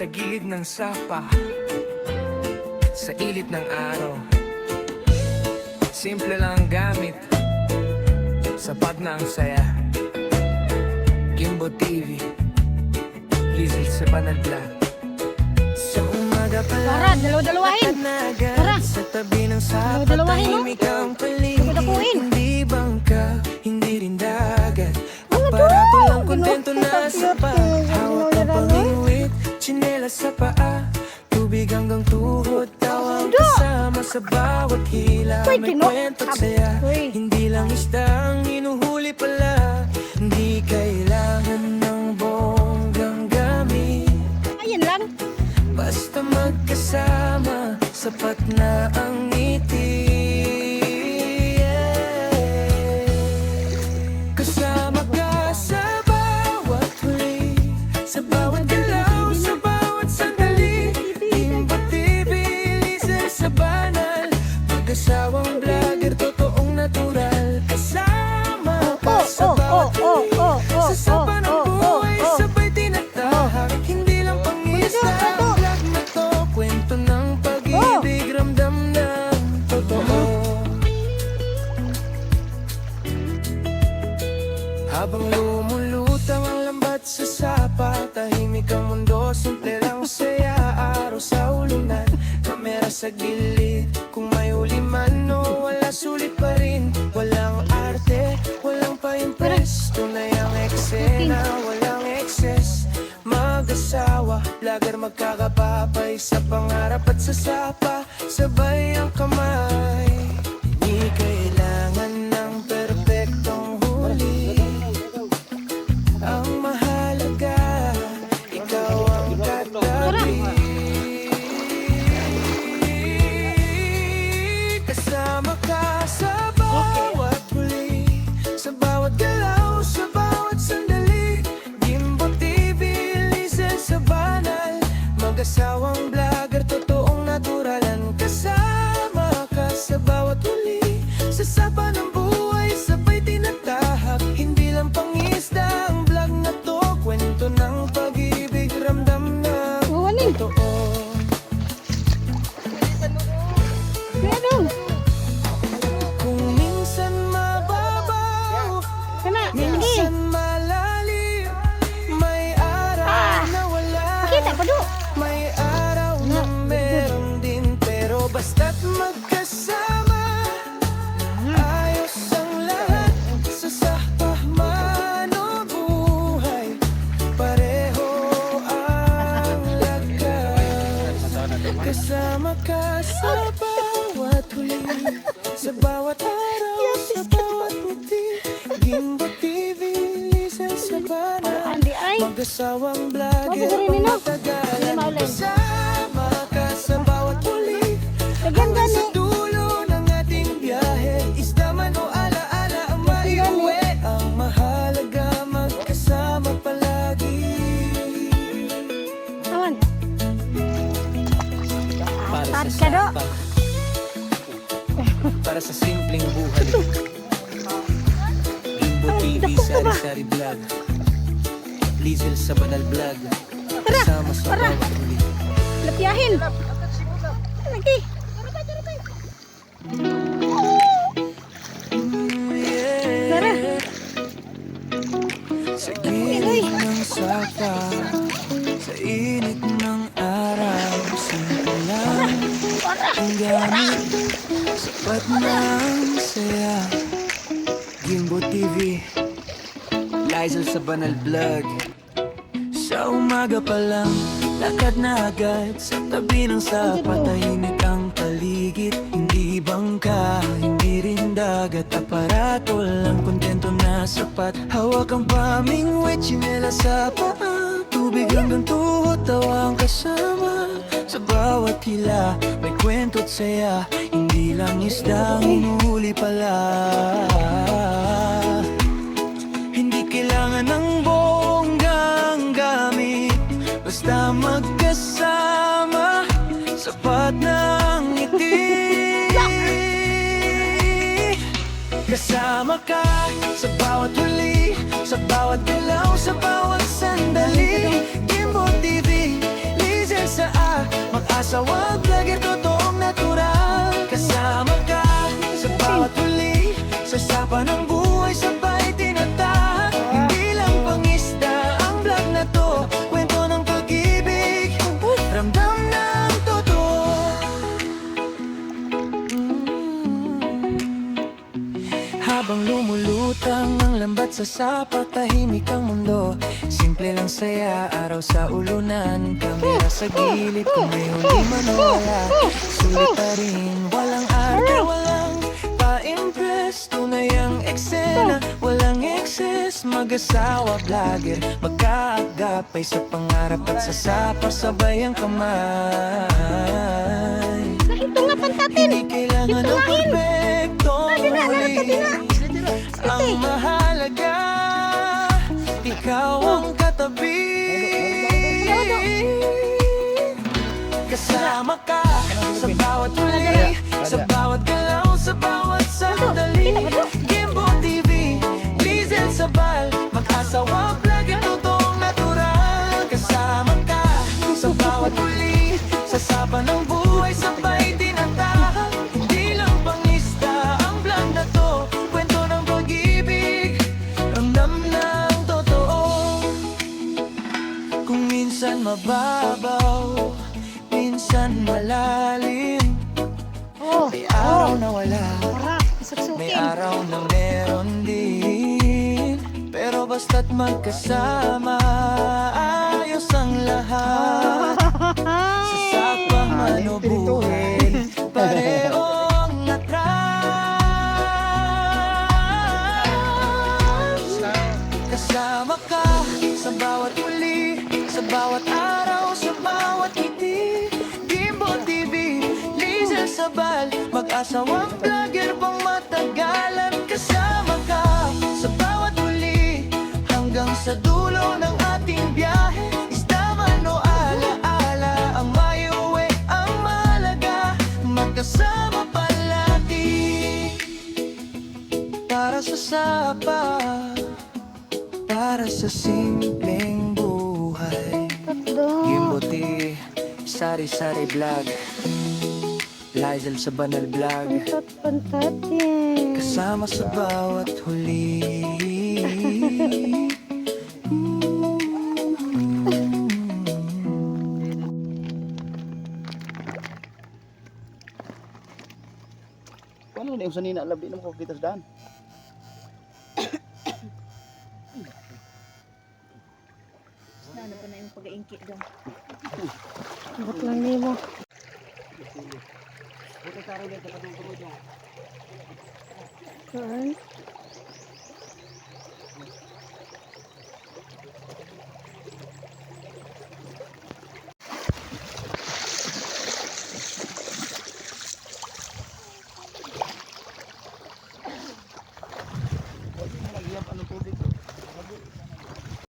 Sa gilid ng sapa, sa ilit ng araw, simple lang ang gamit, sapat na ang saya. Gimbo TV, Lizzy sa Banal Vlog. Sa umaga pa lang, dalawa-dalawahin. Tara, sa tabi ng sapa, tahimik ang paligid. Hindi bangka, hindi rin dagat, aparato lang, kontento na sapat. Hawak ang pangingwit, tsinelas sa paa, tubig hanggang tuhod, tawang kasama sa bawat hila. May kwento't saya, hindi lang isda ang hinuhuli pala. Hindi kailangan ng bonggang gamit, Ayan lang. basta magkasama, sapat na ang ngiti. Kasama ka sa bawat huli, sa bawat galaw, sa bawat sandali. Gimbo TV, Lizzy sa Banal, mag-asawang vlogger, totoong natural. Kasama ka sa bawat huli, sa sapa ng buhay, sabay tinatahak. Hindi lang pangisda ang vlog na to, kwento ng pag-ibig, ramdam ng totoo. Habang lumulutang ang lambat sa sapa, tahimik ang mundo, simple lang saya. Araw sa ulunan, kamera sa gilid, kung may huli man o wala, sulit pa rin. Walang arte, walang pa-impress, tunay ang eksena, walang excess. Mag-asawa, vlogger magkakapapay, sa pangarap at sa sapa, sabay ang kamay. Hindi kailangan ng perpektong huli, ang mahalaga, ikaw ang katabi. Kasama ka sa bawat huli, sa bawat galaw, sa bawat sandali. Gimbo TV, Lizzy sa Banal, mag-asawang vlogger, totoong naturalan. Kasama ka sa bawat huli, sa sapa ng buhay, sabay tinatahak. Hindi lang pangisda ang vlog na to, kwento ng pag-ibig, ramdam ng totoo. Kung minsan mababaw, minsan malalim, may araw na wala, Kita pa do. may araw na meron din. Pero basta't magkasama, ayos ang lahat. Sa sapa man o buhay, pareho ang lakas. Kasama ka sa bawat huli, sa bawat araw, sa bawat ngiti. Gimbo TV, Lizzy sa Banal, Andi ay. mag-asawang vlogger, Mabagarin nino. pangmatagalan. Hindi maulan. Kasama ka sa bawat huli, Lagyan hanggang gani. sa dulo ng ating biyahe. Isda man o alaala ang maiuwi, ang mahalaga, magkasama palagi. Awan. Para At ka do. para sa simpleng buhay. Gimbo TV, Sari-Sari Vlog, Lizzy sa Banal Vlog, kasama sa bawat huli. Lapiyahin. Lagi. Tara. Sa gilid ng sapa, sa init ng araw, simple lang ang gamit, sapat na ang saya. Gimbo TV, Lizzy sa Banal Vlog. Sa umaga pa lang, lakad na agad, sa tabi ng sapa, tahimik ang paligid. Hindi bangka, hindi rin dagat, aparato lang, kontento na sapat. Hawak ang pamingwit, tsinelas sa paa, tubig hanggang tuhod, tawang kasama. Sa bawat hila, may kwento't saya, hindi lang isda ang hinuhuli pala. Hindi kailangan ng bonggang gamit, basta magkasama, sapat na ang ngiti. Kasama ka sa bawat huli, sa bawat galaw, sa bawat sandali. Gimbo TV, Mag-asawa, vlogger, totoong natural. Kasama ka sa bawat huli, sa sapa ng buhay, sabay tinatahak. Hindi lang pangisda ang vlog na to, kwento ng pag-ibig, ramdam ng totoo. Habang lumulutang ang lambat sa sapa, tahimik ang mundo. Simple lang saya, araw sa ulunan, kamera sa gilid, kung may huli man o wala. Sulit pa rin, walang arte, walang pa-impress. Tunay ang eksena, walang excess. Mag-asawa, vlogger, magkaagapay sa pangarap at sa sapa, sabay ang kamay. Ito nga pantatin. Hindi kailangan ng perfectong huli. Ang mahalaga, ikaw ang katabi. Kasama ka sa bawat huli, sa bawat galaw, sa bawat sandali. Gimbo TV, Lizel Sabal, mag-asawa, vlogger, totoong natural. Kasama ka sa bawat huli, sa sapa ng buhay, sabay tinatahak. Hindi lang pangista ang vlog na to, kwento ng pag-ibig, ramdam ng totoo. Kung minsan mababaw, minsan malalim, may araw na wala, Sarap. may Isuksukin. araw na meron din. Pero basta't magkasama, ayos ang lahat. Sa sapa man o buhay, pareho ang atras. Kasama ka sa bawat uli, sa bawat araw, sa bawat ngiti. Gimbo TV, Lizel Sabal, mag-asawang vlogger pang matagalan. Kasama ka sa bawat uli, hanggang sa dulo ng ating biyahe. Isda man o alaala, ang maiuwi ang mahalaga. Magkasama palagi, para sa sapa, para sa simpleng buhay. Gimbuti, sari-sari vlog, Lizel sa Banal Vlog, Pantatin. kasama sa bawat huli. Paano na yung sanina labi na mo kita sa daan? Ano pa na yung pag-iingki doon? Bakit lang nimo? Saan?